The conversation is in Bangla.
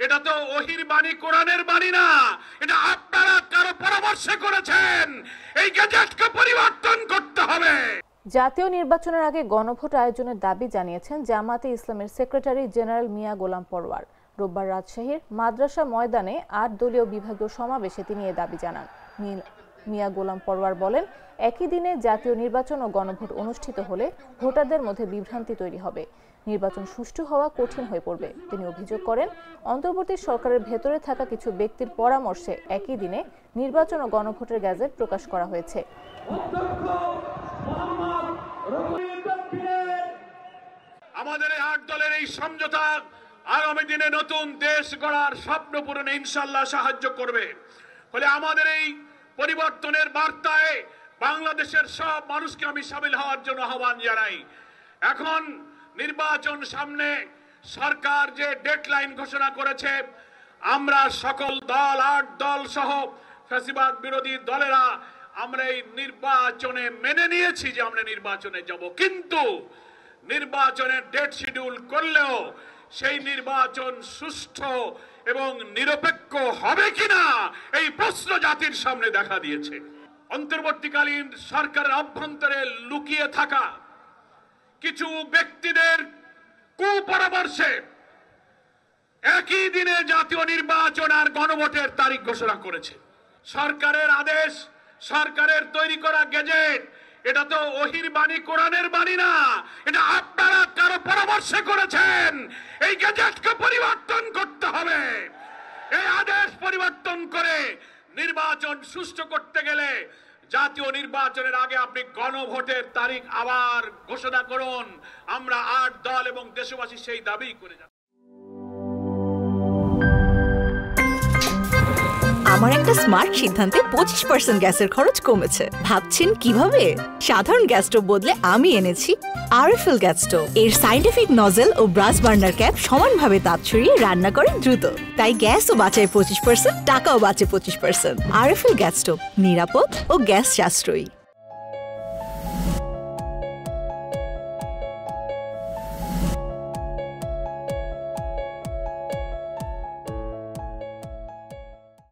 এটা তো ওহির বাণী, কোরআনের বাণী না, এটা আপনারা কারো পরামর্শে করেছেন। এই গেজেটকে পরিবর্তন করতে হবে। জাতীয় নির্বাচনের আগে গণভোট আয়োজনের দাবি জানিয়েছেন জামাতে ইসলামের সেক্রেটারি জেনারেল মিয়া গোলাম পরওয়ার। রোববার রাজশাহীর মাদ্রাসা ময়দানে ৮ দলীয় বিভাগীয় সমাবেশে তিনি এ দাবি জানান। মিয়া গোলাম পরওয়ার বলেন, একই দিনে জাতীয় নির্বাচন ও গণভোট অনুষ্ঠিত হলে ভোটারদের মধ্যে বিভ্রান্তি তৈরি হবে, নির্বাচন সুষ্ঠু হওয়া কঠিন হয়ে পড়বে। তিনি অভিযোগ করেন, অন্তর্বর্তী সরকারের ভেতরে থাকা কিছু ব্যক্তির পরামর্শে একই দিনে নির্বাচন ও গণভোটের গ্যাজেট প্রকাশ করা হয়েছে। আমাদের ৮ দলের এই সমঝোতা আগামী দিনে নতুন দেশ গড়ার স্বপ্ন পূরণে ইনশাআল্লাহ সাহায্য করবে। ফলে আমাদের এই পরিবর্তনের বার্তায় বাংলাদেশের সব মানুষকে আমি শামিল হওয়ার জন্য আহ্বান জানাই। এখন নির্বাচন সামনে, সরকার যে ডেডলাইন ঘোষণা করেছে, আমরা সকল দল ৮ দল সহ ফ্যাসিবাদ বিরোধী দলেরা আমরা এই নির্বাচনে মেনে নিয়েছি যে আমরা নির্বাচনে যাব, কিন্তু নির্বাচনের ডেট শিডিউল করলেও সেই নির্বাচন সুষ্ঠু এবং নিরপেক্ষ হবে কিনা এই প্রশ্ন জাতির সামনে দেখা দিয়েছে। অন্তর্বর্তীকালীন সরকারের অভ্যন্তরে লুকিয়ে থাকা কিছু ব্যক্তিদের কুপরামর্শে একই দিনে জাতীয় নির্বাচন আর গণভোটের তারিখ ঘোষণা করেছে। সরকারের আদেশ, সরকারের তৈরি করা গেজেট, এটা তো ওহির বাণী, কোরআনের বাণী না, এটা আপনারা কারো পরামর্শে করেছেন। এই গেজেটকে পরিবর্তন করতে হবে। এই আদেশ পরিবর্তন করে নির্বাচন সুষ্ঠু করতে গেলে জাতীয় নির্বাচনের আগে আপনি গণভোটের তারিখ আবার ঘোষণা করুন। আমরা ৮ দল এবং দেশবাসী সেই দাবি করে যাচ্ছি। আমার একটা স্মার্ট সিদ্ধান্তে 25% গ্যাসের খরচ কমেছে। ভাবছেন কিভাবে? সাধারণ গ্যাস স্টোভ বদলে আমি এনেছি আরএফএল গ্যাস স্টোভ। এর সাইন্টিফিক নজল ও ব্রাস বার্নার ক্যাপ সমানভাবে তাপ ছড়িয়ে রান্না করে দ্রুত, তাই গ্যাসও বাঁচায় 25%, টাকাও বাঁচে 25%। আরএফএল গ্যাস স্টোভ, নিরাপদ ও গ্যাস সাশ্রয়ী।